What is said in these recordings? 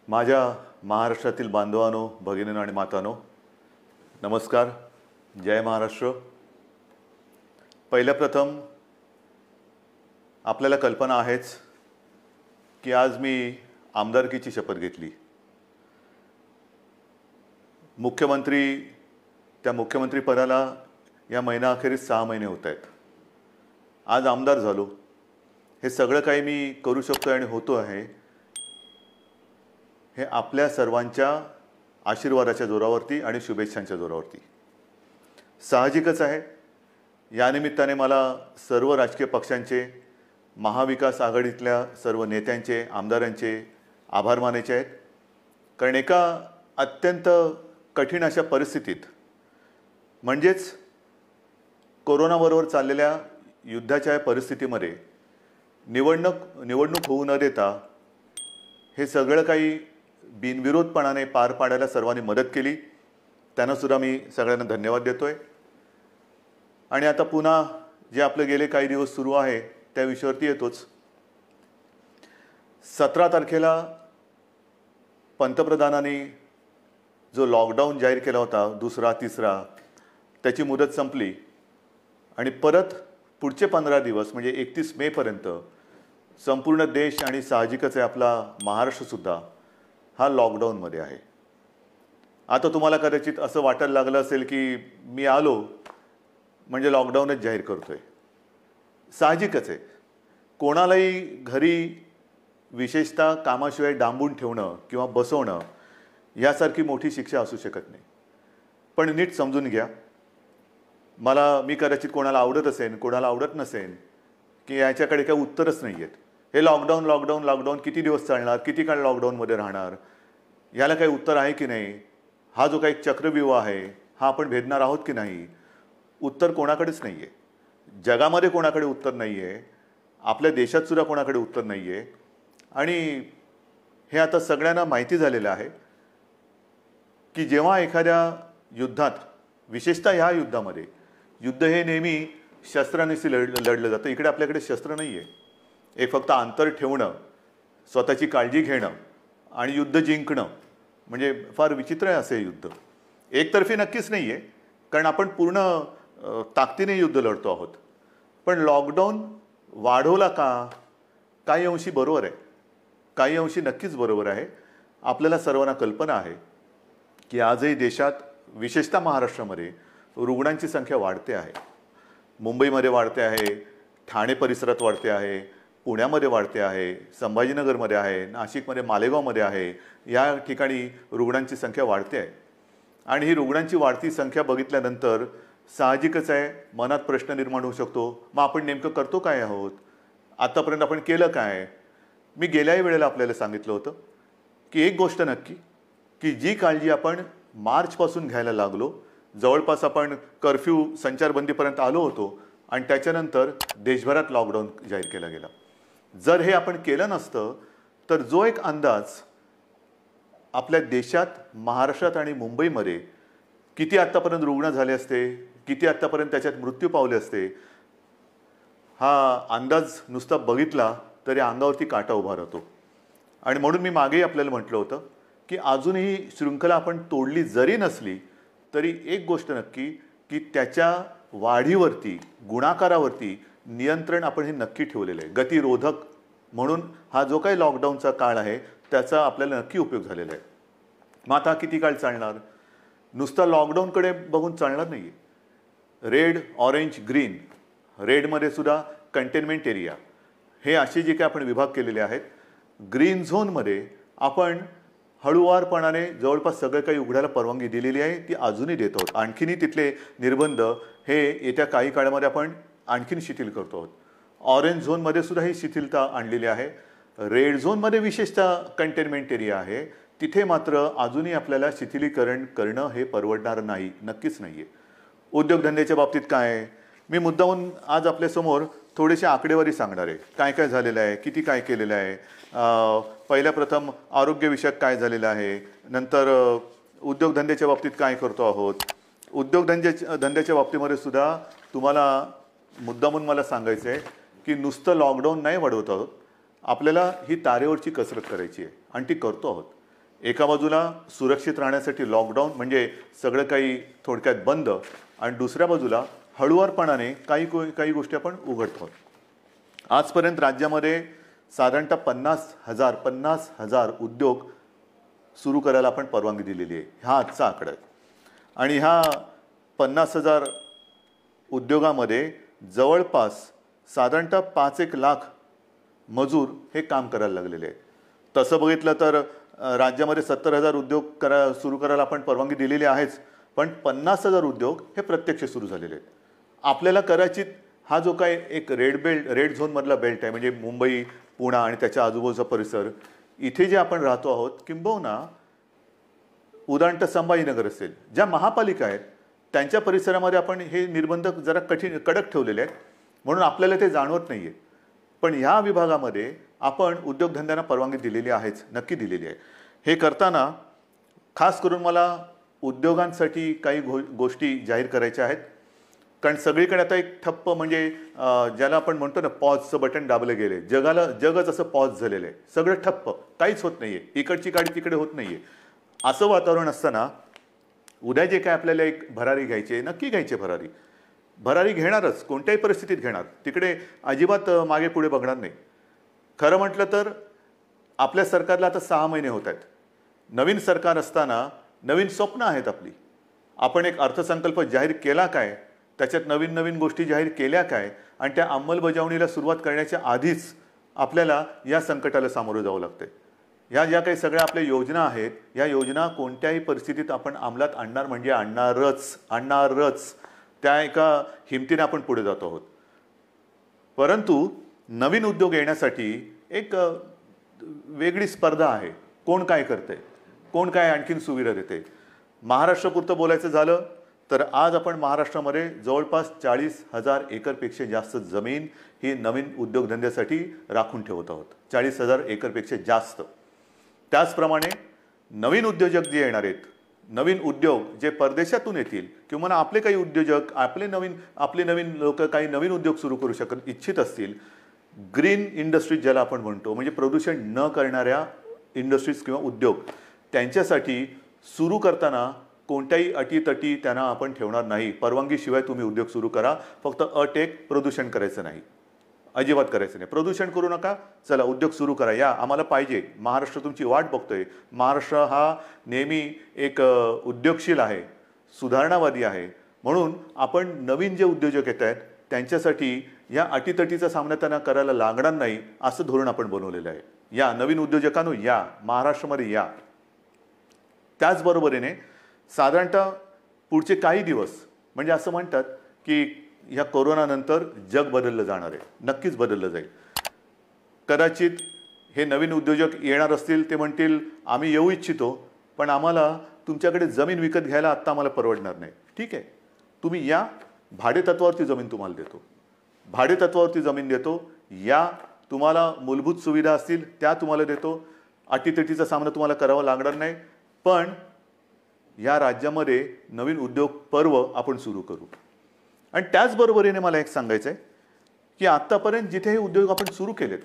माझ्या महाराष्ट्रातील बांधवांनो, भगिनींनो आणि मातांनो, नमस्कार. जय महाराष्ट्र. पहिल्या प्रथम आपल्याला कल्पना आहेच की आज मी आमदारकीची शपथ घेतली. त्या मुख्यमंत्री पदाला या महिनाअखेरीस 6 महिने होत आहेत. आज आमदार झालो. हे सगळं काही मी करू शकतो आणि होतो आहे हे आपल्या सर्वांच्या आशीर्वादाच्या जोरावरती आणि शुभेच्छांच्या जोरावरती. साहजिकच आहे, या निमित्ताने मला सर्व राजकीय पक्षांचे, महाविकास आघाडीतल्या सर्व नेत्यांचे, आमदारांचे आभार मानायचे आहेत. कारण एका अत्यंत कठीण अशा परिस्थितीत, म्हणजेच कोरोनाबरोबर चाललेल्या युद्धाच्या परिस्थितीमध्ये निवडणूक होऊ न देता हे सगळं काही बिनविरोधपणाने पार पाडायला सर्वांनी मदत केली. त्यांना सुद्धा मी सगळ्यांना धन्यवाद देतोय. आणि आता पुन्हा जे आपले गेले काही दिवस सुरू आहे त्या विषयावरती येतोच. 17 तारखेला पंतप्रधानांनी जो लॉकडाऊन जाहीर केला होता, दुसरा तिसरा, त्याची मुदत संपली आणि परत पुढचे 15 दिवस म्हणजे 31 मेपर्यंत संपूर्ण देश आणि साहजिकच आहे आपला महाराष्ट्रसुद्धा हा लॉकडाऊनमध्ये आहे. आता तुम्हाला कदाचित असं वाटायला लागलं असेल की मी आलो म्हणजे लॉकडाऊनच जाहीर करतोय. साहजिकच आहे, कोणालाही घरी विशेषतः कामाशिवाय डांबून ठेवणं किंवा बसवणं यासारखी मोठी शिक्षा असू शकत नाही. पण नीट समजून घ्या, मी कदाचित कोणाला आवडत असेल, कोणाला आवडत नसेल की याच्याकडे काही उत्तरच नाही आहेत. हे लॉकडाऊन किती दिवस चालणार, किती काळ लॉकडाऊनमध्ये राहणार, याला काही उत्तर आहे की नाही, हा जो काही चक्रव्यूह आहे हा आपण भेदणार आहोत की नाही, उत्तर कोणाकडेच नाही आहे. जगामध्ये कोणाकडे उत्तर नाही आहे, आपल्या देशातसुद्धा कोणाकडे उत्तर नाही आहे. आणि हे आता सगळ्यांना माहिती झालेलं आहे की जेव्हा एखाद्या युद्धात, विशेषतः ह्या युद्धामध्ये, युद्ध हे नेहमी शस्त्रांनीच लढलं जातं. इकडे आपल्याकडे शस्त्र नाही आहे. एक फक्त अंतर ठेवणं, स्वतःची काळजी घेणं आणि युद्ध जिंकणं, म्हणजे फार विचित्र आहे असे युद्ध. एकतर्फी नक्कीच नाही आहे, कारण आपण पूर्ण ताकदीने युद्ध लढतो आहोत. पण लॉकडाऊन वाढवला का? काही अंशी बरोबर आहे, काही अंशी नक्कीच बरोबर आहे. आपल्याला सर्वांना कल्पना आहे की आजही देशात, विशेषतः महाराष्ट्रामध्ये रुग्णांची संख्या वाढते आहे. मुंबईमध्ये वाढते आहे, ठाणे परिसरात वाढते आहे, पुण्यामध्ये वाढते आहे, संभाजीनगरमध्ये आहे, नाशिकमध्ये, मालेगावमध्ये आहे. या ठिकाणी रुग्णांची संख्या वाढते आहे. आणि ही रुग्णांची वाढती संख्या बघितल्यानंतर साहजिकच आहे मनात प्रश्न निर्माण होऊ शकतो, मग आपण नेमकं करतो काय आहोत, आतापर्यंत आपण केलं काय? मी गेल्याही वेळेला आपल्याला सांगितलं होतं की एक गोष्ट नक्की, की जी काळजी आपण मार्चपासून घ्यायला लागलो, जवळपास आपण कर्फ्यू, संचारबंदीपर्यंत आलो होतो आणि त्याच्यानंतर देशभरात लॉकडाऊन जाहीर केला गेला. जर हे आपण केलं नसतं तर जो एक अंदाज आपल्या देशात, महाराष्ट्रात आणि मुंबईमध्ये किती आत्तापर्यंत रुग्ण झाले असते, किती आत्तापर्यंत त्याच्यात मृत्यू पावले असते, हा अंदाज नुसता बघितला तरी अंगावरती काटा उभा राहतो. आणि म्हणून मी मागेही आपल्याला म्हटलं होतं की अजूनही शृंखला आपण तोडली जरी नसली तरी एक गोष्ट नक्की, की त्याच्या वाढीवरती, गुणाकारावरती नियंत्रण आपण हे नक्की ठेवलेलं आहे. गतिरोधक म्हणून हा जो काही लॉकडाऊनचा काळ आहे त्याचा आपल्याला नक्की उपयोग झालेला आहे. मग आता किती काळ चालणार? नुसता लॉकडाऊनकडे बघून चालणार नाही. रेड, ऑरेंज, ग्रीन, रेडमध्ये सुद्धा कंटेनमेंट एरिया, हे असे जे काही आपण विभाग केलेले आहेत. ग्रीन झोनमध्ये आपण हळूवारपणाने जवळपास सगळं काही उघडायला परवानगी दिलेली आहे, ती अजूनही देत आहोत. आणखीनही तिथले निर्बंध हे येत्या काही काळामध्ये आपण आणखीन शिथिल करतो आहोत. ऑरेंज झोनमध्ये सुद्धा ही शिथिलता आणलेली आहे. रेड झोनमध्ये विशेषतः कंटेनमेंट एरिया आहे, तिथे मात्र अजूनही आपल्याला शिथिलीकरण करणं हे परवडणार नाही, नक्कीच नाही आहे. उद्योगधंद्याच्या बाबतीत काय आहे? मी मुद्दामून आज आपल्यासमोर थोडीशी आकडेवारी सांगणार आहे. काय काय झालेलं आहे, किती काय केलेलं आहे. पहिल्या प्रथम आरोग्यविषयक काय झालेलं आहे, नंतर उद्योगधंद्याच्या बाबतीत काय करतो आहोत. उद्योगधंद्याच्या बाबतीमध्ये सुद्धा तुम्हाला मुद्दामून मला सांगायचं आहे की नुसतं लॉकडाऊन नाही वाढवत आहोत, आपल्याला ही तारेवरची कसरत करायची आहे आणि ती करतो आहोत. एका बाजूला सुरक्षित राहण्यासाठी लॉकडाऊन म्हणजे सगळं काही थोडक्यात बंद, आणि दुसऱ्या बाजूला हळुवारपणाने काही गोष्टी आपण उघडतो. आजपर्यंत राज्यामध्ये साधारणतः 50,000 उद्योग सुरू करायला आपण परवानगी दिलेली आहे. हा आजचा आकडा आहे. आणि ह्या 50,000 उद्योगामध्ये जवळपास साधारणतः 5-1 लाख मजूर हे काम करायला लागलेले आहेत. तसं बघितलं तर राज्यामध्ये 70,000 उद्योग सुरू करायला आपण परवानगी दिलेली आहेच, पण 50,000 उद्योग हे प्रत्यक्ष सुरू झालेले आहेत. आपल्याला कदाचित हा जो काय एक रेड झोनमधला बेल्ट आहे, म्हणजे मुंबई, पुणे आणि त्याच्या आजूबाजूचा परिसर, इथे जे आपण राहतो आहोत, किंबहुना उदाहरणतः संभाजीनगर असेल, ज्या महापालिका आहेत त्यांच्या परिसरामध्ये आपण हे निर्बंध जरा कडक ठेवलेले आहेत, म्हणून आपल्याला ते जाणवत नाही आहे. पण ह्या विभागामध्ये आपण उद्योगधंद्यांना परवानगी दिलेली आहेच, नक्की दिलेली आहे. हे करताना खास करून मला उद्योगांसाठी काही गोष्टी जाहीर करायच्या आहेत. कारण सगळीकडे आता एक ठप्प, म्हणजे ज्याला आपण म्हणतो ना, पॉजचं बटन दाबले गेले. जगच असं पॉज झालेलं आहे. सगळं ठप्प, काहीच होत नाही आहे. इकडची गाडी तिकडे होत नाही आहे. असं वातावरण असताना उद्या जे काय आपल्याला एक भरारी घ्यायची आहे, नक्की घ्यायची भरारी घेणारच, कोणत्याही परिस्थितीत घेणार. तिकडे अजिबात मागे पुढे बघणार नाही. खरं म्हटलं तर आपल्या सरकारला आता 6 महिने होत आहेत. नवीन सरकार असताना नवीन स्वप्न आहेत आपली. आपण एक अर्थसंकल्प जाहीर केला काय, त्याच्यात नवीन गोष्टी जाहीर केल्या काय, आणि त्या अंमलबजावणीला सुरुवात करण्याच्या आधीच आपल्याला या संकटाला सामोरं जावं लागतं. ह्या ज्या काही सगळ्या आपल्या योजना आहेत, या योजना कोणत्याही परिस्थितीत आपण अंमलात आणणार म्हणजे आणणारच. त्या एका हिमतीने आपण पुढे जातो आहोत. परंतु नवीन उद्योग येण्यासाठी एक वेगळी स्पर्धा आहे. कोण काय करते, कोण काय आणखीन सुविधा देते. महाराष्ट्रापुरतं बोलायचं झालं तर आज आपण महाराष्ट्रामध्ये जवळपास 40,000 एकरपेक्षा जास्त जमीन ही नवीन उद्योगधंद्यासाठी राखून ठेवत आहोत. 40,000 एकरपेक्षा जास्त. त्याचप्रमाणे नवीन उद्योजक जे येणार आहेत, नवीन उद्योग जे परदेशातून येतील, किंवा आपले काही उद्योजक आपले नवीन लोक काही नवीन उद्योग सुरू करू इच्छित असतील, ग्रीन इंडस्ट्रीज ज्याला आपण म्हणतो, म्हणजे प्रदूषण न करणाऱ्या इंडस्ट्रीज किंवा उद्योग, त्यांच्यासाठी सुरू करताना कोणत्याही अटीतटी त्यांना आपण ठेवणार नाही. परवानगीशिवाय तुम्ही उद्योग सुरू करा. फक्त अट एक, प्रदूषण करायचं नाही, अजिबात करायचं नाही. प्रदूषण करू नका, चला उद्योग सुरू करा, या आम्हाला पाहिजे. महाराष्ट्र तुमची वाट बघतोय. महाराष्ट्र हा नेहमी एक उद्योगशील आहे, सुधारणावादी आहे. म्हणून आपण नवीन जे उद्योजक येत आहेत त्यांच्यासाठी या अटीतटीचा सामना त्यांना करायला लागणार नाही, असं धोरण आपण बनवलेलं आहे. या नवीन उद्योजकांनो, या महाराष्ट्रामध्ये या. त्याचबरोबरीने साधारणतः पुढचे काही दिवस, म्हणजे असं म्हणतात की ह्या कोरोनानंतर जग बदललं जाणार आहे. नक्कीच बदललं जाईल. कदाचित हे नवीन उद्योजक येणार असतील, ते म्हणतील आम्ही येऊ इच्छितो, पण आम्हाला तुमच्याकडे जमीन विकत घ्यायला आत्ता आम्हाला परवडणार नाही. ठीक आहे, तुम्ही या, भाडेतत्वावरती जमीन तुम्हाला देतो, भाडेतत्वावरती जमीन देतो. या, तुम्हाला मूलभूत सुविधा असतील त्या तुम्हाला देतो. अटीतटीचा सामना तुम्हाला करावा लागणार नाही. पण या राज्यामध्ये नवीन उद्योग पर्व आपण सुरू करू. आणि त्याचबरोबरीने मला एक सांगायचं आहे की आत्तापर्यंत जिथे हे उद्योग आपण सुरू केलेत,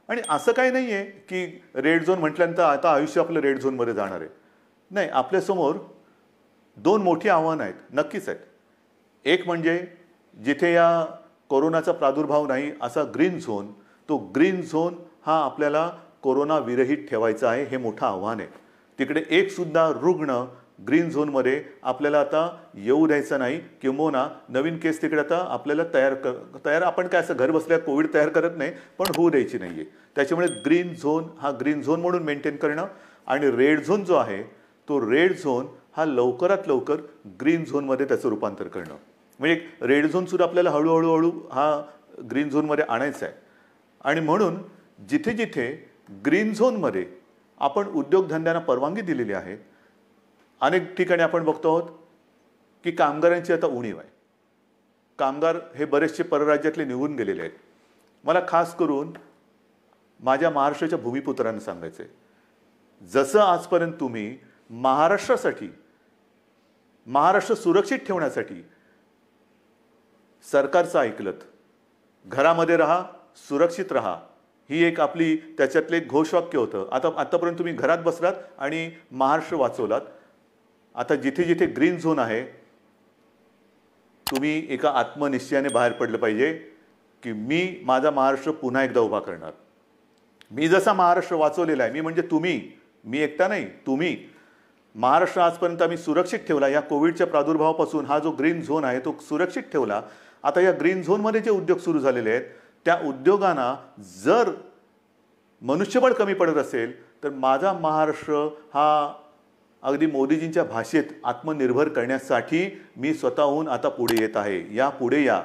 आणि असं काही नाही आहे की रेड झोन म्हटल्यानंतर आता आयुष्य आपलं रेड झोनमध्ये जाणार आहे. नाही, आपल्यासमोर 2 मोठी आव्हानं आहेत, नक्कीच आहेत. एक म्हणजे जिथे या कोरोनाचा प्रादुर्भाव नाही असा ग्रीन झोन, तो ग्रीन झोन हा आपल्याला कोरोना विरहित ठेवायचा आहे. हे मोठं आव्हान आहे. तिकडे एक सुद्धा रुग्ण ग्रीन झोनमध्ये आपल्याला आता येऊ द्यायचं नाही. किंबहुना नवीन केस तिकडे आता आपल्याला तयार आपण काय असं घर बसल्या कोविड तयार करत नाही, पण होऊ द्यायची नाही आहे. त्याच्यामुळे ग्रीन झोन हा ग्रीन झोन म्हणून मेंटेन करणं, आणि रेड झोन जो आहे तो रेड झोन हा लवकरात लवकर ग्रीन झोनमध्ये त्याचं रूपांतर करणं. म्हणजे रेड झोनसुद्धा आपल्याला हळूहळू हा ग्रीन झोनमध्ये आणायचा आहे. आणि म्हणून जिथे जिथे ग्रीन झोनमध्ये आपण उद्योगधंद्यांना परवानगी दिलेली आहे, अनेक ठिकाणी आपण बघतो आहोत की कामगारांची आता उणीव आहे. कामगार हे बरेचसे परराज्यातले निघून गेलेले आहेत. मला खास करून माझ्या महाराष्ट्राच्या भूमिपुत्रांना सांगायचं आहे, जसं आजपर्यंत तुम्ही महाराष्ट्रासाठी, महाराष्ट्र सुरक्षित ठेवण्यासाठी सरकारचं ऐकलत, घरामध्ये राहा, सुरक्षित राहा, ही एक आपली त्याच्यातले एक घोषवाक्य होतं. आतापर्यंत तुम्ही घरात बसलात आणि महाराष्ट्र वाचवलात. आता जिथे जिथे ग्रीन झोन आहे, तुम्ही एका आत्मनिश्चयाने बाहेर पडलं पाहिजे की मी माझा महाराष्ट्र पुन्हा एकदा उभा करणार. मी जसा महाराष्ट्र वाचवलेला आहे, मी म्हणजे तुम्ही, मी एकटा नाही, तुम्ही. महाराष्ट्र आजपर्यंत आम्ही सुरक्षित ठेवला. या कोविडच्या प्रादुर्भावापासून हा जो ग्रीन झोन आहे तो सुरक्षित ठेवला. आता या ग्रीन झोनमध्ये जे उद्योग सुरू झालेले आहेत त्या उद्योगांना जर मनुष्यबळ कमी पडत असेल तर माझा महाराष्ट्र हा अगदी मोदीजींच्या भाषेत आत्मनिर्भर करण्यासाठी मी स्वतःहून आता पुढे येत आहे. या पुढे या.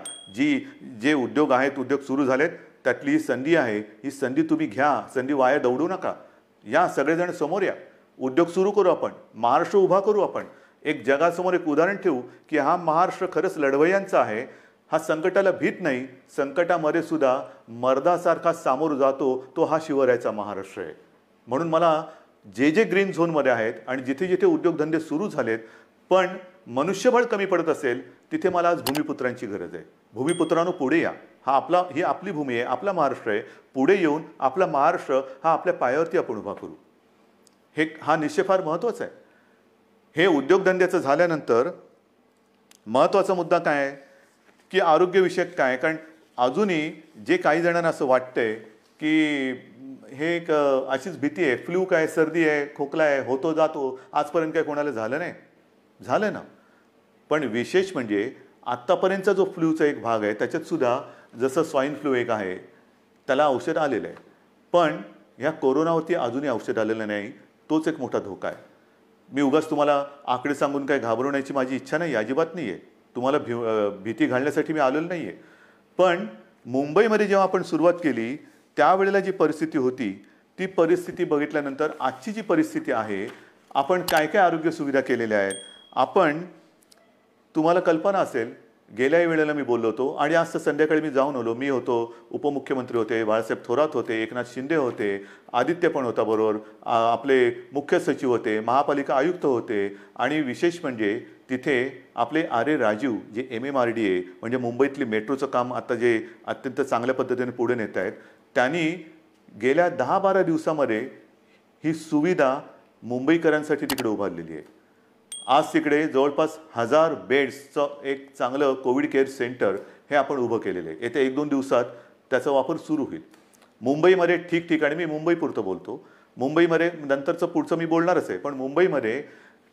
जे उद्योग आहेत, उद्योग सुरू झालेत, त्यातली ही संधी आहे. ही संधी तुम्ही घ्या. संधी वाया दवडू नका. या सगळेजण समोर या. उद्योग सुरू करू आपण. महाराष्ट्र उभा करू आपण. एक जगासमोर एक उदाहरण ठेवू की हा महाराष्ट्र खरंच लढवय्यांचा आहे. हा संकटाला भीत नाही. संकटामध्ये सुद्धा मर्दासारखा सामोर जातो. तो हा शिवरायाचा महाराष्ट्र आहे. म्हणून मला जे ग्रीन झोनमध्ये आहेत आणि जिथे जिथे उद्योगधंदे सुरू झालेत पण मनुष्यबळ कमी पडत असेल तिथे मला आज भूमिपुत्रांची गरज आहे. भूमिपुत्रांनो पुढे या. ही आपली भूमी आहे, आपला महाराष्ट्र आहे. पुढे येऊन आपला महाराष्ट्र हा आपल्या पायावरती आपण उभा करू. हा निश्चय फार महत्त्वाचा आहे. हे उद्योगधंद्याचं झाल्यानंतर महत्त्वाचा मुद्दा काय आहे की आरोग्यविषयक काय. कारण अजूनही जे काही जणांना असं वाटतंय की हे एक अशीच भीती आहे, फ्लू काय, सर्दी आहे, खोकला आहे, होतो जातो, आजपर्यंत काय कोणाला झालं नाही. झालं ना. पण विशेष म्हणजे आत्तापर्यंतचा जो फ्लूचा एक भाग आहे त्याच्यात सुद्धा जसं स्वाईन फ्लू एक आहे त्याला औषध आलेलं आहे. पण ह्या कोरोनावरती अजूनही औषध आलेलं नाही. तोच एक मोठा धोका आहे. मी उगाच तुम्हाला आकडे सांगून काय घाबरवण्याची माझी इच्छा नाही, अजिबात नाही आहे. तुम्हाला भीती घालण्यासाठी मी आलेलो नाही आहे. पण मुंबईमध्ये जेव्हा आपण सुरुवात केली त्यावेळेला जी परिस्थिती होती ती परिस्थिती बघितल्यानंतर आजची जी परिस्थिती आहे, आपण काय काय आरोग्य सुविधा केलेल्या आहेत. तुम्हाला कल्पना असेल, गेल्याही वेळेला मी बोललो होतो आणि आज संध्याकाळी मी जाऊन आलो. मी होतो, उपमुख्यमंत्री होते, बाळासाहेब थोरात होते, एकनाथ शिंदे होते, आदित्य पण होता बरोबर, आपले मुख्य सचिव होते, महापालिका आयुक्त होते आणि विशेष म्हणजे तिथे आपले आर.ए. राजीव जे MMRDA म्हणजे मुंबईतली मेट्रोचं काम आता जे अत्यंत चांगल्या पद्धतीने पुढे नेत आहेत, त्यांनी गेल्या 10-12 दिवसामध्ये ही सुविधा मुंबईकरांसाठी तिकडे उभारलेली आहे. आज तिकडे जवळपास 1000 बेड्सचं एक चांगलं कोविड केअर सेंटर हे आपण उभं केलेलं आहे. येत्या 1-2 दिवसात त्याचा वापर सुरू होईल. मुंबईमध्ये ठिकठिकाणी, मी मुंबईपुरतं बोलतो, मुंबईमध्ये नंतरचं पुढचं मी बोलणारच आहे, पण मुंबईमध्ये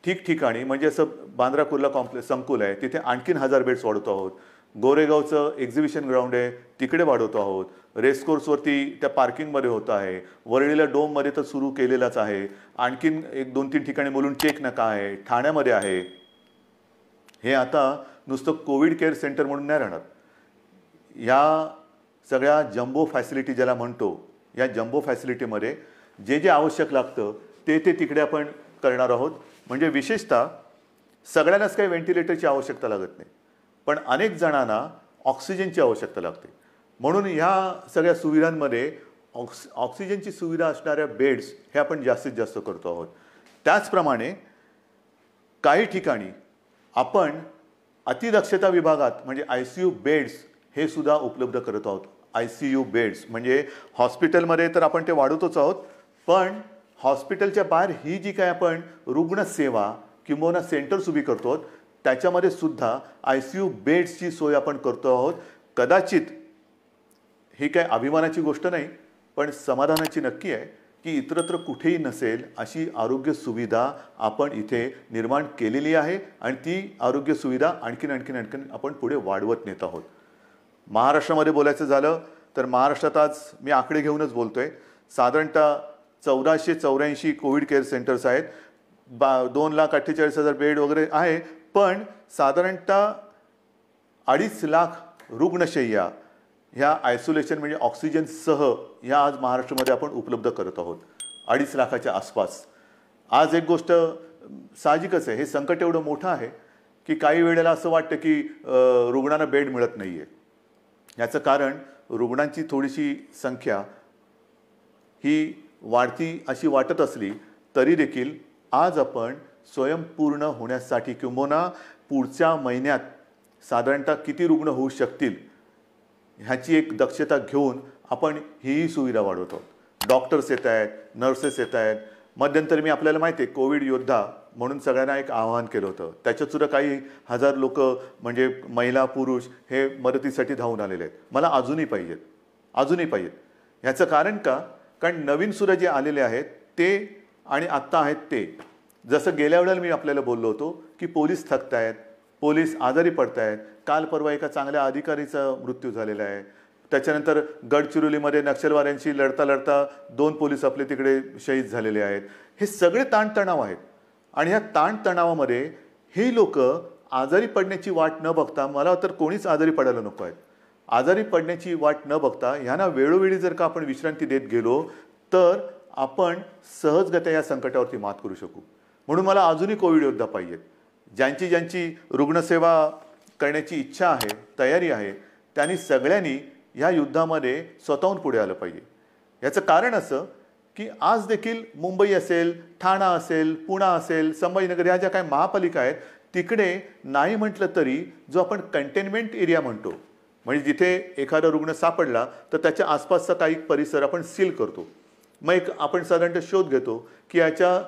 ठिकठिकाणी म्हणजे असं बांद्रा कुर्ला कॉम्प्लेक्स संकुल आहे तिथे आणखीन 1000 बेड्स वाढवतो आहोत. गोरेगावचं एक्झिबिशन ग्राउंड आहे तिकडे वाढवतो आहोत. रेसकोर्सवरती त्या पार्किंगमध्ये होत आहे. वरळीला डोममध्ये तर सुरू केलेलाच आहे. आणखीन 1-2-3 ठिकाणी मुलुंड चेक नका आहे, ठाण्यामध्ये आहे. हे आता नुसतं कोविड केअर सेंटर म्हणून नाही राहणार. या सगळ्या जम्बो फॅसिलिटी ज्याला म्हणतो, या जम्बो फॅसिलिटीमध्ये जे आवश्यक लागतं ते तिकडे आपण करणार आहोत. म्हणजे विशेषतः सगळ्यांनाच काही व्हेंटिलेटरची आवश्यकता लागत नाही, पण अनेक जणांना ऑक्सिजनची आवश्यकता लागते. म्हणून ह्या सगळ्या सुविधांमध्ये ऑक्सिजनची सुविधा असणाऱ्या बेड्स हे आपण जास्तीत जास्त करतो आहोत. त्याचप्रमाणे काही ठिकाणी आपण अतिदक्षता विभागात म्हणजे ICU बेड्स हे सुद्धा उपलब्ध करत आहोत. ICU बेड्स म्हणजे हॉस्पिटलमध्ये तर आपण ते वाढवतोच आहोत, पण हॉस्पिटलच्या बाहेर ही जी काय आपण रुग्णसेवा किंवा सेंटर्स उभी करतो त्याच्यामध्ये सुद्धा ICU बेड्सची सोय आपण करतो आहोत. कदाचित ही काय अभिमानाची गोष्ट नाही, पण समाधानाची नक्की आहे की इतरत्र कुठेही नसेल अशी आरोग्य सुविधा आपण इथे निर्माण केलेली आहे आणि ती आरोग्य सुविधा आणखीन आपण पुढे वाढवत नेत आहोत. महाराष्ट्रामध्ये बोलायचं झालं तर महाराष्ट्रात आज मी आकडे घेऊनच बोलतोय, साधारणतः 1484 कोविड केअर सेंटर्स आहेत. 2,48,000 बेड वगैरे आहे, पण साधारणतः 2.5 लाख रुग्णशय्या ह्या आयसोलेशन म्हणजे ऑक्सिजनसह ह्या आज महाराष्ट्रामध्ये आपण उपलब्ध करत आहोत. 2.5 लाखाच्या आसपास. आज एक गोष्ट साहजिकच आहे, हे संकट एवढं मोठं आहे की काही वेळेला असं वाटतं की रुग्णांना बेड मिळत नाही आहे. याचं कारण रुग्णांची थोडीशी संख्या ही वाढती अशी वाटत असली तरी देखील आज आपण स्वयंपूर्ण होण्यासाठी किंबहुना पुढच्या महिन्यात साधारणतः किती रुग्ण होऊ शकतील ह्याची एक दक्षता घेऊन आपण ही सुविधा वाढवतो. डॉक्टर्स येत आहेत, नर्सेस येत आहेत. मध्यंतरी मी आपल्याला माहिती आहे कोविड योद्धा म्हणून सगळ्यांना एक आवाहन केलं होतं. त्याच्यात सुद्धा काही हजार लोक म्हणजे महिला पुरुष हे मदतीसाठी धावून आलेले आहेत. मला अजूनही पाहिजेत, अजूनही पाहिजेत. ह्याचं कारण का? कारण नवीन सुद्धा जे आलेले आहेत ते आणि आत्ता आहेत ते, जसं गेल्या वेळेला मी आपल्याला बोललो होतो की पोलीस थकत आहेत, पोलीस आजारी पडत आहेत. काल परवा एका चांगल्या अधिकारीचा मृत्यू झालेला आहे. त्याच्यानंतर गडचिरोलीमध्ये नक्षलवाद्यांशी लढता लढता 2 पोलीस आपले तिकडे शहीद झालेले आहेत. हे सगळे ताणतणाव आहेत आणि ह्या ताणतणावामध्ये हे लोक आजारी पडण्याची वाट न बघता, मला तर कोणीच आजारी पडायला नको आहेत, आजारी पडण्याची वाट न बघता ह्यांना वेळोवेळी जर का आपण विश्रांती देत गेलो तर आपण सहजगत्या या संकटावरती मात करू शकू. म्हणून मला अजूनही कोविड योद्धा पाहिजेत. ज्यांची रुग्णसेवा करण्याची इच्छा आहे, तयारी आहे, त्यांनी सगळ्यांनी ह्या युद्धामध्ये स्वतःहून पुढे आलं पाहिजे. याचं कारण असं की आज देखील मुंबई असेल, ठाणा असेल, पुणा असेल, संभाजीनगर ह्या ज्या काही महापालिका आहेत तिकडे नाही म्हटलं तरी जो आपण कंटेनमेंट एरिया म्हणतो, म्हणजे जिथे एखादा रुग्ण सापडला तर त्याच्या आसपासचा काही परिसर आपण सील करतो. मग एक आपण साधारणतः शोध घेतो की याच्या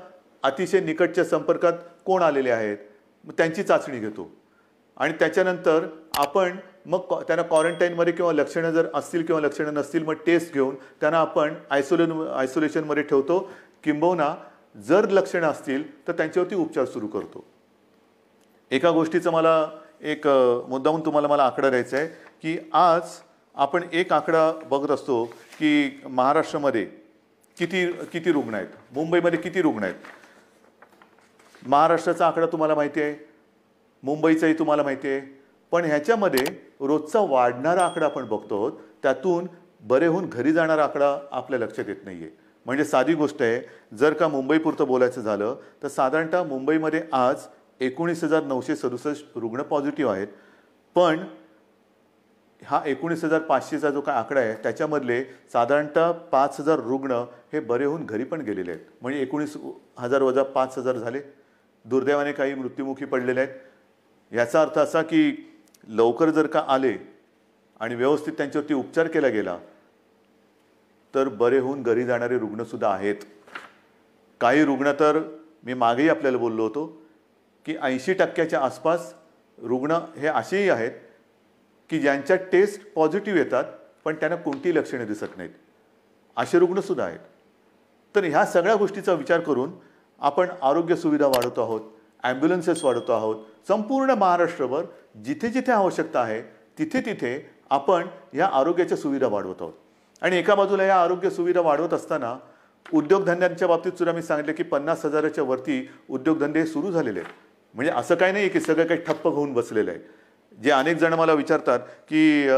अतिशय निकटच्या संपर्कात कोण आलेले आहेत, मग त्यांची चाचणी घेतो आणि त्याच्यानंतर आपण मग त्यांना क्वारंटाईनमध्ये किंवा लक्षणं जर असतील किंवा लक्षणं नसतील मग टेस्ट घेऊन त्यांना आपण आयसोलेशनमध्ये ठेवतो. किंबहुना जर लक्षणं असतील तर त्यांच्यावरती उपचार सुरू करतो. एका गोष्टीचं मला एक मुद्दामून तुम्हाला मला आकडा द्यायचा आहे की आज आपण एक आकडा बघत असतो की महाराष्ट्रामध्ये किती रुग्ण आहेत, मुंबईमध्ये किती रुग्ण आहेत. महाराष्ट्राचा आकडा तुम्हाला माहिती आहे, मुंबईचाही तुम्हाला माहिती आहे, पण ह्याच्यामध्ये रोजचा वाढणारा आकडा आपण बघतो, त्यातून बरे होऊन घरी जाणारा आकडा आपल्या लक्षात येत नाही आहे. म्हणजे साधी गोष्ट आहे, जर का मुंबईपुरतं बोलायचं झालं तर साधारणतः मुंबईमध्ये आज 19,967 रुग्ण पॉझिटिव्ह आहेत. पण हा 19,500चा जो काय आकडा आहे त्याच्यामधले साधारणतः 5,000 रुग्ण हे बरे होऊन घरी पण गेलेले आहेत. म्हणजे 19,000 वजा 5,000 झाले. दुर्दैवाने काही मृत्युमुखी पडलेले आहेत. याचा अर्थ असा की लवकर जर का आले आणि व्यवस्थित त्यांच्यावरती उपचार केला गेला तर बरे होऊन घरी जाणारे रुग्णसुद्धा आहेत. काही रुग्ण तर मी मागेही आपल्याला बोललो होतो की 80% आसपास रुग्ण हे असेही आहेत की ज्यांच्या टेस्ट पॉझिटिव्ह येतात पण त्यांना कोणतीही लक्षणे दिसत नाहीत. असे रुग्णसुद्धा आहेत. तर ह्या सगळ्या गोष्टीचा विचार करून आपण आरोग्य सुविधा वाढवतो आहोत, ॲम्ब्युलन्सेस वाढवतो आहोत. संपूर्ण महाराष्ट्रभर जिथे जिथे आवश्यकता आहे तिथे तिथे आपण ह्या आरोग्याच्या सुविधा वाढवत आहोत. आणि एका बाजूला या आरोग्य सुविधा वाढवत असताना उद्योगधंद्यांच्या बाबतीत सुद्धा मी सांगितलं की 50,000च्या वरती उद्योगधंदे सुरू झालेले आहेत. म्हणजे असं काही नाही की सगळं काही ठप्प होऊन बसलेलं आहे. जे अनेक जण मला विचारतात की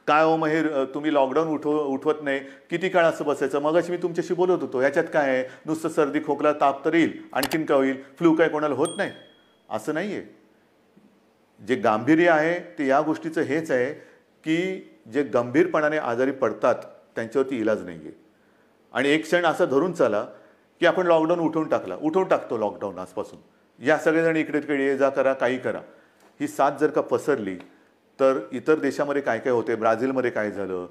काय हो महेर, तुम्ही लॉकडाऊन उठवत नाही, किती काळ असं बसायचं. मगाशी मी तुमच्याशी बोलत होतो, ह्याच्यात काय आहे, नुसतं सर्दी खोकला ताप तर येईल, आणखीन काय होईल, फ्लू काय कोणाला होत नाही असं नाही आहे. जे गांभीर्य आहे ते या गोष्टीचं हेच आहे की जे गंभीरपणाने आजारी पडतात त्यांच्यावरती इलाज नाही आहे. आणि एक क्षण असा धरून चाला की आपण लॉकडाऊन उठवून टाकतो लॉकडाऊन आजपासून. या सगळेजण इकडे तिकडे ये जा करा, काही करा. ही साथ जर का पसरली तर इतर देशामध्ये काय काय होते, ब्राझीलमध्ये काय झालं,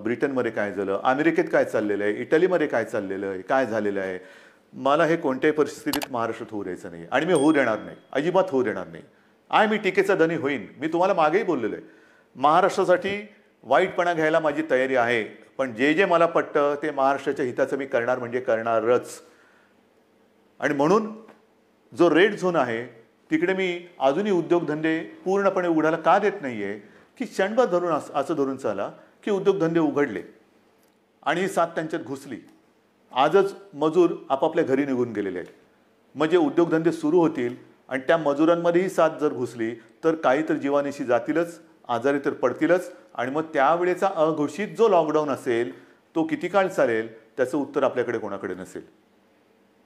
ब्रिटनमध्ये काय झालं, अमेरिकेत काय चाललेलं आहे, इटलीमध्ये काय चाललेलं आहे, काय झालेलं आहे. मला हे कोणत्याही परिस्थितीत महाराष्ट्रात होऊ द्यायचं नाही आणि मी होऊ देणार नाही, अजिबात होऊ देणार नाही. मी टीकेचा धनी होईन. मी तुम्हाला मागेही बोललेलो आहे, महाराष्ट्रासाठी वाईटपणा घ्यायला माझी तयारी आहे. पण जे जे मला पटतं ते महाराष्ट्राच्या हिताचं मी करणार म्हणजे करणारच. आणि म्हणून जो रेड झोन आहे तिकडे मी अजूनही उद्योगधंदे पूर्णपणे उघडायला का देत नाही आहे की क्षणभर धरून असं धरून चाला की उद्योगधंदे उघडले आणि ही साथ त्यांच्यात घुसली. आजच मजूर आपापल्या घरी निघून गेलेले आहेत. म्हणजे उद्योगधंदे सुरू होतील आणि त्या मजुरांमध्येही साथ जर घुसली तर काही तर जीवानिशी जातीलच, आजारी तर पडतीलच. आणि मग त्यावेळेचा अघोषित जो लॉकडाऊन असेल तो किती काळ चालेल त्याचं उत्तर आपल्याकडे कोणाकडे नसेल.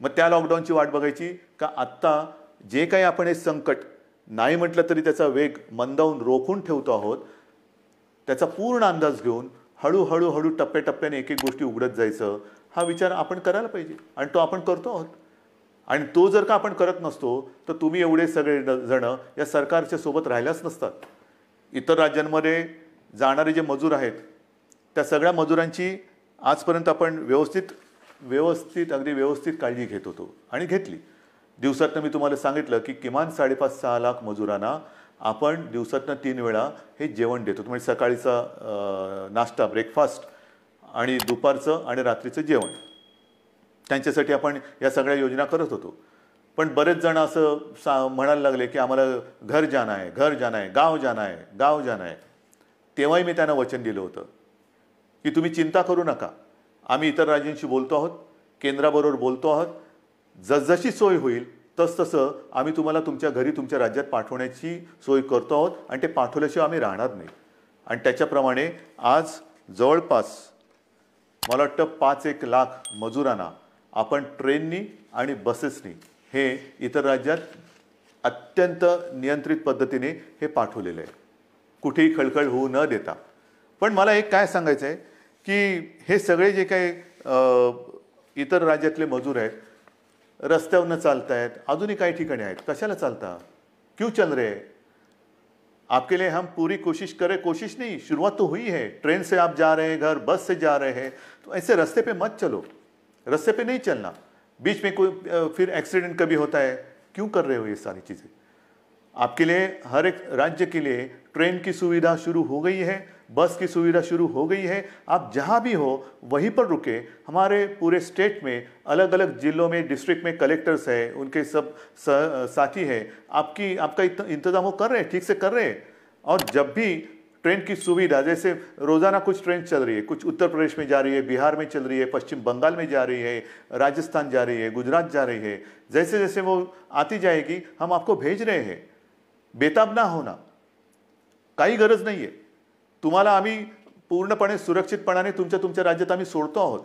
मग त्या लॉकडाऊनची वाट बघायची का आत्ता जे काही आपण हे संकट नाही म्हटलं तरी त्याचा वेग मंदावून रोखून ठेवतो आहोत, त्याचा पूर्ण अंदाज घेऊन हळूहळू टप्प्याटप्प्याने एक एक गोष्टी उघडत जायचं, हा विचार आपण करायला पाहिजे आणि तो आपण करतो आहोत. आणि तो जर का आपण करत नसतो तर तुम्ही एवढे सगळे जण या सरकारच्या सोबत राहिल्याच नसतात. इतर राज्यांमध्ये जाणारे जे मजूर आहेत त्या सगळ्या मजुरांची आजपर्यंत आपण अगदी व्यवस्थित काळजी घेत होतो आणि घेतली. दिवसातनं मी तुम्हाला सांगितलं की किमान 5.5-6 लाख मजुरांना आपण दिवसातनं 3 वेळा हे जेवण देतो. म्हणजे सकाळीचा नाश्ता ब्रेकफास्ट आणि दुपारचं आणि रात्रीचं जेवण त्यांच्यासाठी आपण या सगळ्या योजना करत होतो. पण बरेच जण असं म्हणायला लागले की आम्हाला घर जाना है, गाव जाना है. तेव्हाही मी त्यांना वचन दिलं होतं की तुम्ही चिंता करू नका, आम्ही इतर राज्यांशी बोलतो आहोत, केंद्राबरोबर बोलतो आहोत, जसजशी सोय होईल तसतसं आम्ही तुम्हाला तुमच्या घरी तुमच्या राज्यात पाठवण्याची सोय करतो आहोत आणि ते पाठवल्याशिवाय आम्ही राहणार नाही. आणि त्याच्याप्रमाणे आज जवळपास मला वाटतं 5-1 लाख मजुरांना आपण ट्रेननी आणि बसेसनी हे इतर राज्यात अत्यंत नियंत्रित पद्धतीने हे पाठवलेलं आहे, कुठेही खळखळ होऊ न देता. पण मला एक काय सांगायचं आहे की हे सगळे जे काही इतर राज्यातले मजूर आहेत रस्त्यावरनं चालत आहेत, अजूनही काही ठिकाणी आहेत, कशाला चालता, क्यों चल रहे? आपके लिए हम पूरी कोशिश करें, कोशिश नहीं, शुरुआत तो हुई है. ट्रेन से आप जा रहे हैं घर, बस से जा रहे हैं, तो ऐसे रास्ते पे मत चलो, रास्ते पे नहीं चलना. बीच में कोई फिर एक्सीडेंट कभी होता है, क्यों कर रहे हो ये सारी चीज़ें? आपके लिए हर एक राज्य के लिए ट्रेन की सुविधा शुरू हो गई है, बस की सुविधा शुरू हो गई है. आप जहाँ भी हो वहीं पर रुके. हमारे पूरे स्टेट में अलग अलग जिलों में डिस्ट्रिक्ट में कलेक्टर्स हैं, उनके सब साथी हैं, आपका इंतजाम वो कर रहे हैं, ठीक से कर रहे हैं. और जब भी ट्रेन की सुविधा, जैसे रोज़ाना कुछ ट्रेन चल रही है, कुछ उत्तर प्रदेश में जा रही है, बिहार में चल रही है, पश्चिम बंगाल में जा रही है, राजस्थान जा रही है, गुजरात जा रही है, जैसे जैसे वो आती जाएगी हम आपको भेज रहे हैं. बेताब ना होना, काही गरज नाही आहे. तुम्हाला आम्ही पूर्णपणे सुरक्षितपणाने तुमच्या राज्यात आम्ही सोडतो आहोत.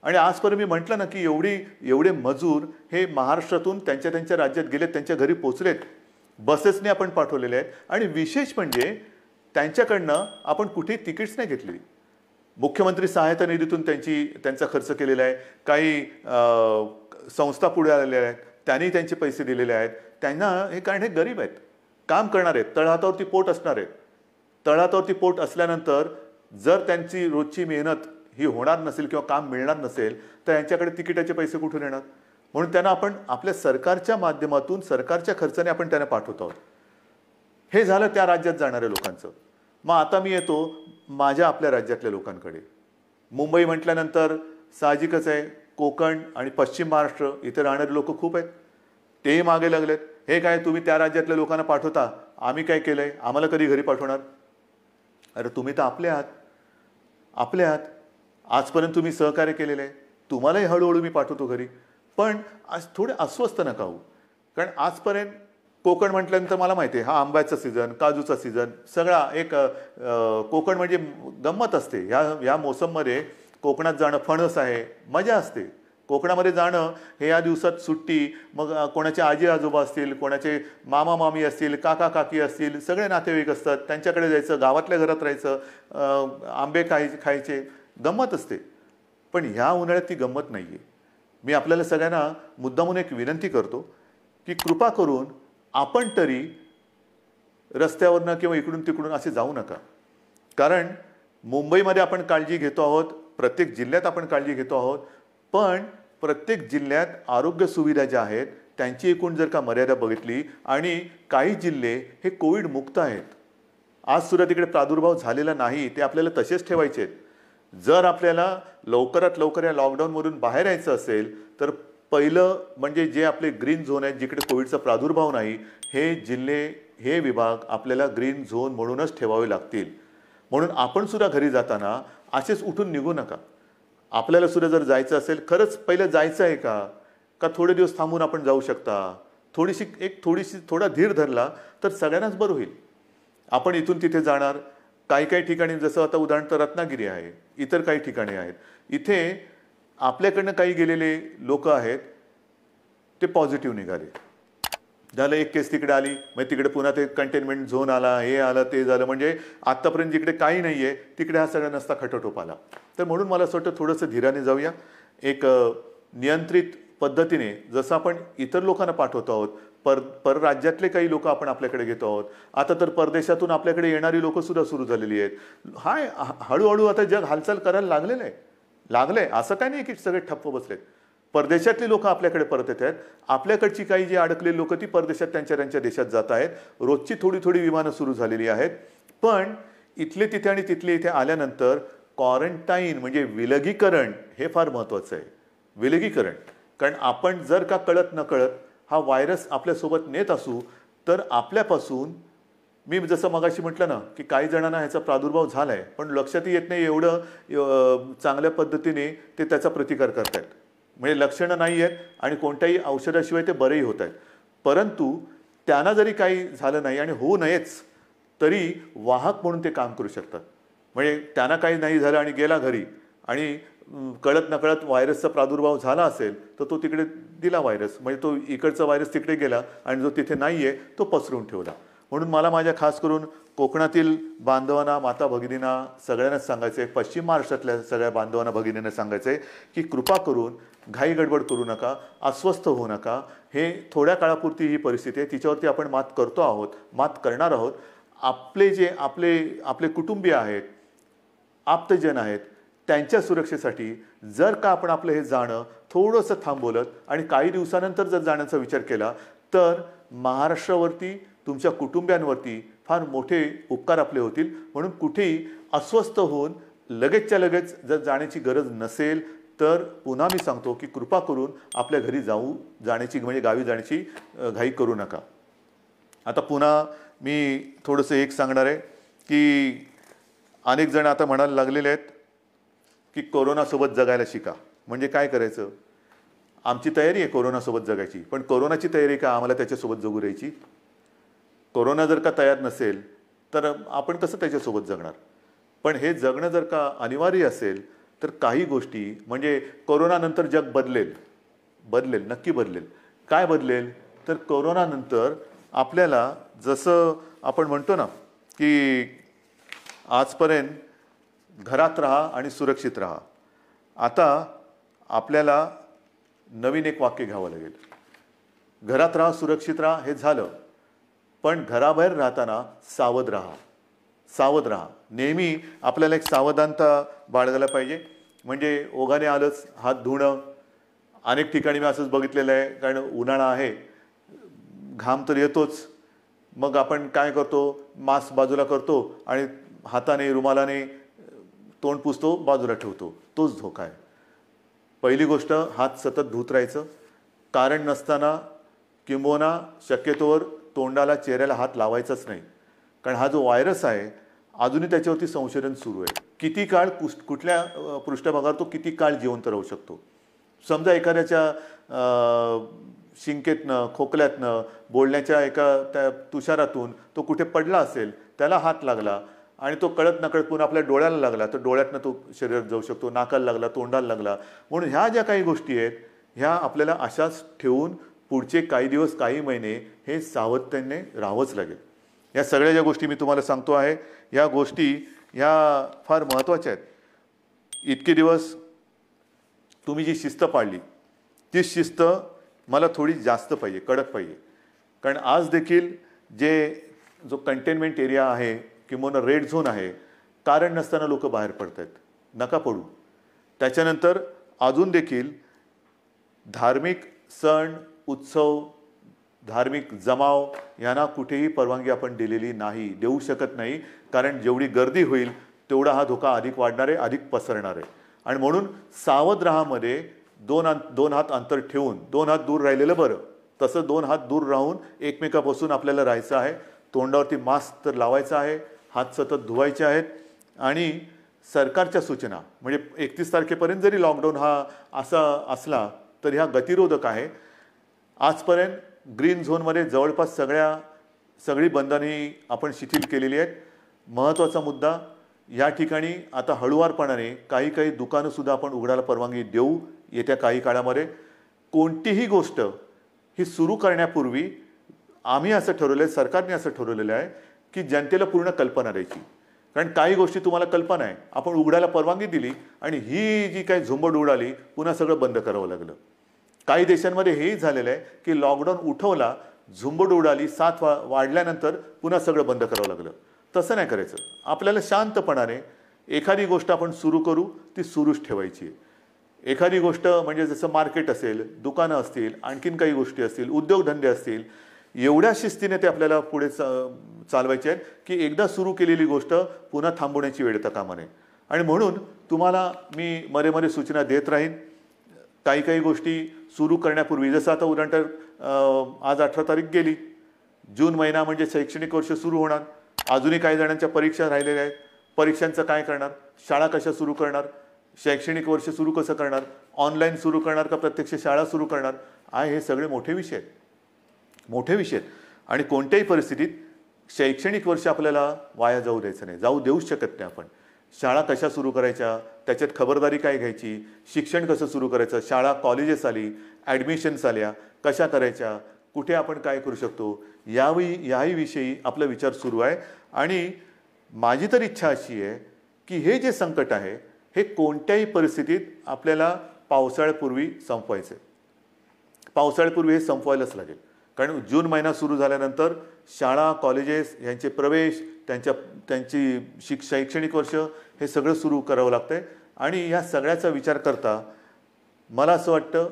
आणि आजपर्यंत मी म्हटलं ना की एवढे मजूर हे महाराष्ट्रातून त्यांच्या राज्यात गेलेत, त्यांच्या घरी पोचलेत, बसेसने आपण पाठवलेले आहेत. आणि विशेष म्हणजे त्यांच्याकडनं आपण कुठे तिकीट्स नाही घेतलेली. मुख्यमंत्री सहायता निधीतून त्यांचा खर्च केलेला आहे. काही संस्था पुढे आलेल्या आहेत, त्यांनी त्यांचे पैसे दिलेले आहेत. त्यांना हे कारण हे गरीब आहेत, काम करणार आहेत, तळहातावरती पोट असणार आहेत. तळहातावरती पोट असल्यानंतर जर त्यांची रोजची मेहनत ही होणार नसेल किंवा काम मिळणार नसेल तर यांच्याकडे तिकिटाचे पैसे कुठून येणार? म्हणून त्यांना आपण आपल्या सरकारच्या माध्यमातून सरकारच्या खर्चाने आपण त्यांना पाठवत आहोत. हे झालं त्या राज्यात जाणाऱ्या लोकांचं. मग आता मी येतो माझ्या आपल्या राज्यातल्या लोकांकडे. मुंबई म्हटल्यानंतर साहजिकच आहे कोकण आणि पश्चिम महाराष्ट्र इथे राहणारे लोक खूप आहेत. तेही मागे लागलेत. हे काय तुम्ही त्या राज्यातल्या लोकांना पाठवता, आम्ही काय केलंय, आम्हाला कधी घरी पाठवणार? अरे तुम्ही तर आपले आहात. आजपर्यंत तुम्ही सहकार्य केलेलं आहे, तुम्हालाही हळूहळू मी पाठवतो घरी. पण आज थोडे अस्वस्थ नका होऊ. कारण आजपर्यंत कोकण म्हटल्यानंतर मला माहिती आहे हा आंब्याचा सीझन, काजूचा सीझन, सगळा एक कोकण म्हणजे गंमत असते. ह्या मोसममध्ये कोकणात जाणं फणस आहे, मजा असते. कोकणामध्ये जाणं हे या दिवसात सुट्टी, मग कोणाचे आजी आजोबा असतील, कोणाचे मामा मामी असतील, काका काकी असतील, सगळे नातेवाईक असतात, त्यांच्याकडे जायचं, गावातल्या घरात राहायचं, आंबे खायचे, गंमत असते. पण ह्या उन्हाळ्यात ती गंमत नाही आहे. मी आपल्याला सगळ्यांना मुद्दामून एक विनंती करतो की कृपा करून आपण तरी रस्त्यावरनं किंवा इकडून तिकडून असे जाऊ नका. कारण मुंबईमध्ये आपण काळजी घेतो आहोत, प्रत्येक जिल्ह्यात आपण काळजी घेतो आहोत, पण प्रत्येक जिल्ह्यात आरोग्य सुविधा ज्या आहेत त्यांची एकूण जर का मर्यादा बघितली आणि काही जिल्हे हे कोविड मुक्त आहेत, आज सुद्धा तिकडे प्रादुर्भाव झालेला नाही, ते आपल्याला तसेच ठेवायचे आहेत. जर आपल्याला लवकरात लवकर या लॉकडाऊनमधून बाहेर यायचं असेल तर पहिलं म्हणजे जे आपले ग्रीन झोन आहेत जिकडे कोविडचा प्रादुर्भाव नाही, हे जिल्हे हे विभाग आपल्याला ग्रीन झोन म्हणूनच ठेवावे लागतील. म्हणून आपण सुद्धा घरी जाताना असेच उठून निघू नका. आपल्याला सुद्धा जर जायचं असेल, खरंच पहिलं जायचं आहे का थोडे दिवस थांबून आपण जाऊ शकता, थोडा धीर धरला तर सगळ्यांनाच बरं होईल. आपण इथून तिथे जाणार, काही ठिकाणी जसं आता उदाहरण रत्नागिरी आहे, इतर काही ठिकाणी आहेत, इथे आपल्याकडनं काही गेलेले लोक आहेत ते पॉझिटिव्ह निघाले. झालं एक केस तिकडे आली, मग तिकडे पुन्हा ते कंटेनमेंट झोन आला, हे आलं ते झालं. म्हणजे आत्तापर्यंत जिकडे काही नाही आहे तिकडे हा सगळा नसता खटोटोप आला. तर म्हणून मला असं वाटतं थोडंसं धीराने जाऊया. एक नियंत्रित पद्धतीने जसं आपण इतर लोकांना पाठवतो आहोत परराज्यातले काही लोक आपण आपल्याकडे घेतो आहोत. आता तर परदेशातून आपल्याकडे येणारी लोक सुद्धा सुरू झालेली आहेत. हळूहळू आता जग हालचाल करायला लागलंय. असं काही नाही की सगळे ठप्प बसलेत. परदेशातली लोक आपल्याकडे परत येत आहेत. आपल्याकडची काही जी अडकलेली लोक ती परदेशात त्यांच्या देशात जात आहेत. रोजची थोडी विमानं सुरू झालेली आहेत. पण इथले तिथे आणि तिथले इथे आल्यानंतर क्वारंटाईन म्हणजे विलगीकरण हे फार महत्त्वाचं आहे. विलगीकरण, कारण आपण जर का कळत नकळत हा व्हायरस आपल्यासोबत नेत असू तर आपल्यापासून, मी जसं मगाशी म्हटलं ना की काही जणांना ह्याचा प्रादुर्भाव झाला आहे पण लक्षातही येत नाही एवढं चांगल्या पद्धतीने ते त्याचा प्रतिकार करतायत. म्हणजे लक्षणं नाही आहेत आणि कोणत्याही औषधाशिवाय ते बरेही होत आहेत. परंतु त्यांना जरी काही झालं नाही आणि होऊ नयेच तरी वाहक म्हणून ते काम करू शकतात. म्हणजे त्यांना काही नाही झालं आणि गेला घरी आणि कळत नकळत व्हायरसचा प्रादुर्भाव झाला असेल तर तो तिकडे दिला व्हायरस, म्हणजे तो इकडचा व्हायरस तिकडे गेला आणि जो तिथे नाही आहे तो पसरून ठेवला. म्हणून मला माझ्या खास करून कोकणातील बांधवांना, माता भगिनींना सगळ्यांनाच सांगायचं आहे, पश्चिम महाराष्ट्रातल्या सगळ्या बांधवांना भगिनींना सांगायचं आहे की कृपा करून घाई गडबड करू नका, अस्वस्थ होऊ नका. हे थोड्या काळापुरती ही परिस्थिती आहे, तिच्यावरती आपण मात करतो आहोत, मात करणार आहोत. आपले कुटुंबीय आहेत, आप्तजन आहेत, त्यांच्या सुरक्षेसाठी जर का आपण आपलं हे जाणं थोडंसं थांबवलं आणि काही दिवसानंतर जर जाण्याचा विचार केला तर महाराष्ट्रावरती, तुमच्या कुटुंबियांवरती फार मोठे उपकार आपले होतील. म्हणून कुठेही अस्वस्थ होऊन लगेचच्या लगेच जर जाण्याची गरज नसेल तर पुन्हा मी सांगतो की कृपा करून आपल्या घरी जाण्याची म्हणजे गावी जाण्याची घाई करू नका. आता पुन्हा मी थोडंसं एक सांगणार आहे की अनेक जण आता म्हणायला लागलेले आहेत की कोरोनासोबत जगायला शिका. म्हणजे काय करायचं? आमची तयारी आहे कोरोनासोबत जगायची, पण कोरोनाची तयारी का आम्हाला त्याच्यासोबत जगू द्यायची? कोरोना जर का तयार नसेल तर आपण कसं त्याच्यासोबत जगणार? पण हे जगणं जर का अनिवार्य असेल तर काही गोष्टी, म्हणजे कोरोनानंतर जग बदलेल, नक्की बदलेल. काय बदलेल? तर कोरोनानंतर आपल्याला जसं आपण म्हणतो ना की आजपर्यंत घरात राहा आणि सुरक्षित राहा, आता आपल्याला नवीन एक वाक्य घ्यावं लागेल. घरात राहा, सुरक्षित राहा हे झालं, पण घराबाहेर राहताना सावध राहा. नेहमी आपल्याला एक सावधानता बाळगायला पाहिजे. म्हणजे ओघाने आलंच हात धुणं. अनेक ठिकाणी मी असंच बघितलेलं आहे, कारण उन्हाळा आहे, घाम तर येतोच, मग आपण काय करतो, मास्क बाजूला करतो आणि हाताने रुमालाने तोंड पुसतो, बाजूला ठेवतो. तोच धोका आहे. पहिली गोष्ट, हात सतत धुत राहायचं. कारण नसताना किंबहुना शक्यतोवर तोंडाला, चेहऱ्याला हात लावायचाच नाही. कारण हा जो व्हायरस आहे अजूनही त्याच्यावरती संशोधन सुरू आहे. किती काळ कुठल्या पृष्ठभागावर तो किती काळ जिवंत राहू शकतो. समजा एखाद्याच्या शिंकेतनं, खोकल्यातनं, बोलण्याच्या एका त्या तुषारातून तो कुठे पडला असेल, त्याला हात लागला आणि तो कळत नकळत पुन्हा आपल्या डोळ्याला लागला तर डोळ्यातनं तो शरीरात जाऊ शकतो, नाकाला लागला, तोंडाला लागला. म्हणून ह्या ज्या काही गोष्टी आहेत ह्या आपल्याला अशाच ठेवून पुढचे काही दिवस, काही महिने हे सावधतेने राहावंच लागेल. या सगळ्या ज्या गोष्टी मी तुम्हाला सांगतो आहे, या गोष्टी ह्या फार महत्त्वाच्या आहेत. इतके दिवस तुम्ही जी शिस्त पाळली ती शिस्त मला थोडी जास्त पाहिजे, कडक पाहिजे. कारण आज देखील जो कंटेनमेंट एरिया आहे किंवा रेड झोन आहे, कारण नसताना लोक बाहेर पडत आहेत. नका पडू. त्याच्यानंतर अजून देखील धार्मिक सण, उत्सव, धार्मिक जमाव यांना कुठेही परवानगी आपण दिलेली नाही, देऊ शकत नाही. कारण जेवढी गर्दी होईल तेवढा हा धोका अधिक वाढणार आहे, अधिक पसरणार आहे. आणि म्हणून सावध राहामध्ये दोन हात अंतर ठेवून 2 हात दूर राहिलेलं बरं. तसं 2 हात दूर राहून एकमेकापासून आपल्याला राहायचं आहे. तोंडावरती मास्क तर लावायचा आहे, हात सतत धुवायचे आहेत. आणि सरकारच्या सूचना, म्हणजे 31 तारखेपर्यंत जरी लॉकडाऊन हा असा असला तरी हा गतिरोधक आहे. आजपर्यंत ग्रीन झोनमध्ये जवळपास सगळी बंधने आपण शिथिल केलेली आहेत. महत्त्वाचा मुद्दा, या ठिकाणी आता हळूवारपणाने काही दुकानंसुद्धा आपण उघडायला परवानगी देऊ येत्या काही काळामध्ये. कोणतीही गोष्ट ही सुरू करण्यापूर्वी आम्ही असं ठरवलं आहे, सरकारने असं ठरवलेलं आहे की जनतेला पूर्ण कल्पना द्यायची. कारण काही गोष्टी तुम्हाला कल्पना आहे, आपण उघडायला परवानगी दिली आणि ही जी काही झुंबड उडाली पुन्हा सगळं बंद करावं लागलं. काही देशांमध्ये हेही झालेलं आहे की लॉकडाऊन उठवला झुंबड उडाली, साथ वाढल्यानंतर पुन्हा सगळं बंद करावं लागलं. तसं नाही करायचं. आपल्याला शांतपणाने एखादी गोष्ट आपण सुरू करू, ती सुरूच ठेवायची. एखादी गोष्ट म्हणजे जसं मार्केट असेल, दुकानं असतील, आणखीन काही गोष्टी असतील, उद्योगधंदे असतील, एवढ्या शिस्तीने ते आपल्याला पुढे चालवायचे आहेत की एकदा सुरू केलेली गोष्ट पुन्हा थांबवण्याची वेळ येता कामा नये. आणि म्हणून तुम्हाला मी मध्ये सूचना देत राहीन. काही गोष्टी सुरू करण्यापूर्वी, जसं आता उदाहरणार्थ आज 18 तारीख गेली, जून महिना म्हणजे शैक्षणिक वर्ष सुरू होणार. अजूनही काही जणांच्या परीक्षा राहिलेल्या आहेत. परीक्षांचं काय करणार, शाळा कशा सुरू करणार, शैक्षणिक वर्ष सुरू कसं करणार, ऑनलाईन सुरू करणार का प्रत्यक्ष शाळा सुरू करणार, हे सगळे मोठे विषय आहेत. आणि कोणत्याही परिस्थितीत शैक्षणिक वर्ष आपल्याला वाया जाऊ द्यायचं नाही, जाऊ देऊच शकत नाही आपण. शाळा कशा सुरू करायच्या, त्याच्यात खबरदारी काय घ्यायची, शिक्षण कसं सुरू करायचं, शाळा कॉलेजेस आली, ॲडमिशन्स आल्या, कशा करायच्या, कुठे आपण काय करू शकतो, याही विषयी आपला विचार सुरू आहे. आणि माझी तर इच्छा अशी आहे की हे जे संकट आहे हे कोणत्याही परिस्थितीत आपल्याला पावसाळ्यापूर्वी संपवायचं आहे. पावसाळ्यापूर्वी हे संपवायलाच लागेल. कारण जून महिना सुरू झाल्यानंतर शाळा, कॉलेजेस यांचे प्रवेश, त्यांची शैक्षणिक वर्ष हे सगळं सुरू करावं लागतं आहे. आणि या सगळ्याचा विचार करता मला असं वाटतं,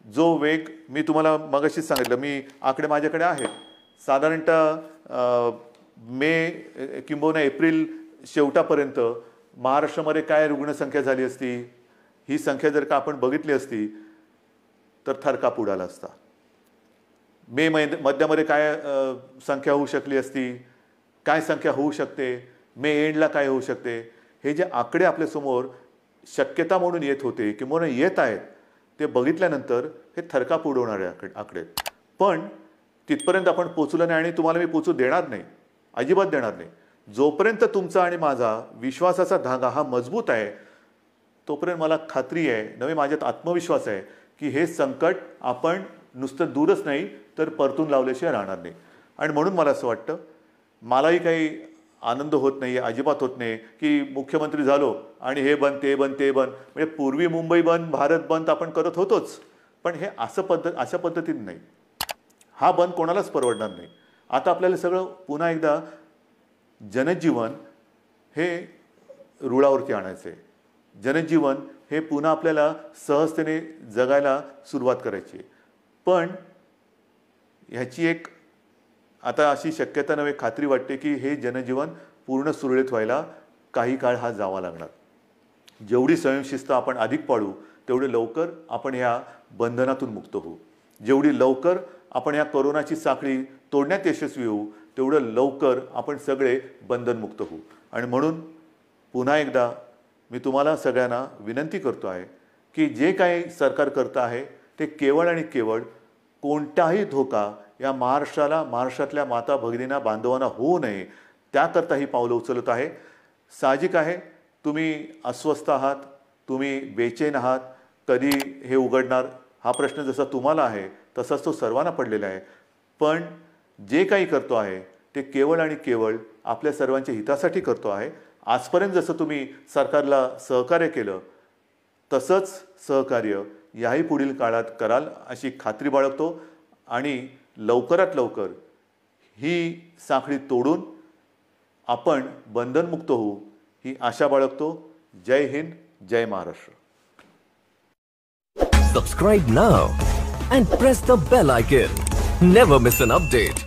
जो वेग मी तुम्हाला मगाशीच सांगितलं, मी आकडे माझ्याकडे आहेत, साधारणतः मे किंबहुना एप्रिल शेवटापर्यंत महाराष्ट्रामध्ये काय रुग्णसंख्या झाली असती, ही संख्या जर का आपण बघितली असती तर थरकाप उडाला असता. मे मध्यामध्ये काय संख्या होऊ शकली असती, काय संख्या होऊ शकते, मे एंडला काय होऊ शकते, हे जे आकडे आपल्यासमोर शक्यता म्हणून येत होते किंवा येत आहेत, ते बघितल्यानंतर हे थरकाप उडवणारे आकडे. पण तिथपर्यंत आपण पोचलो नाही आणि तुम्हाला मी पोचू देणार नाही, अजिबात देणार नाही. जोपर्यंत तुमचा आणि माझा विश्वासाचा धागा हा मजबूत आहे, तोपर्यंत मला खात्री आहे, नवे माझ्यात आत्मविश्वास आहे की हे संकट आपण नुसतं दूरच नाही तर परतून लावल्याशिवाय राहणार नाही. आणि म्हणून मला असं वाटतं, मलाही काही आनंद होत नाही, अजिबात होत नाही की मुख्यमंत्री झालो आणि हे बंद ते बंद ते बंद. म्हणजे पूर्वी मुंबई बंद, भारत बंद आपण करत होतोच, पण हे अशा पद्धतीने नाही. हा बंद कोणालाच परवडणार नाही. आता आपल्याला सगळं पुन्हा एकदा जनजीवन हे रुळावरती आणायचं आहे. जनजीवन हे पुन्हा आपल्याला सहजतेने जगायला सुरुवात करायची. पण ह्याची एक आता अशी शक्यता नव्हे, खात्री वाटते की हे जनजीवन पूर्ण सुरळीत व्हायला काही काळ हा जावा लागणार. जेवढी स्वयंशिस्त आपण अधिक पाळू, तेवढे लवकर आपण ह्या बंधनातून मुक्त होऊ. जेवढी लवकर आपण ह्या कोरोनाची साखळी तोडण्यात यशस्वी होऊ, तेवढं लवकर आपण सगळे बंधनमुक्त होऊ. आणि म्हणून पुन्हा एकदा मी तुम्हाला सगळ्यांना विनंती करतो आहे की जे काही सरकार करतं आहे ते केवळ आणि केवळ कोणताही धोका या महाराष्ट्राला, महाराष्ट्रातल्या माता भगिनींना, बांधवांना होऊ नये, त्याकरता ही पावलं उचलत आहे. साहजिक आहे, तुम्ही अस्वस्थ आहात, तुम्ही बेचैन आहात, कधी हे उघडणार हा प्रश्न जसा तुम्हाला आहे तसाच तो सर्वांना पडलेला आहे. पण जे काही करतो आहे ते केवळ आणि केवळ आपल्या सर्वांच्या हितासाठी करतो आहे. आजपर्यंत जसं तुम्ही सरकारला सहकार्य केलं तसंच सहकार्य याही पुढील काळात कराल अशी खात्री बाळगतो. आणि लवकरात लवकर ही साखळी तोडून आपण बंधनमुक्त होऊ ही आशा बाळगतो. जय हिंद, जय Maharashtra. Subscribe now and press the bell icon. Never miss an update.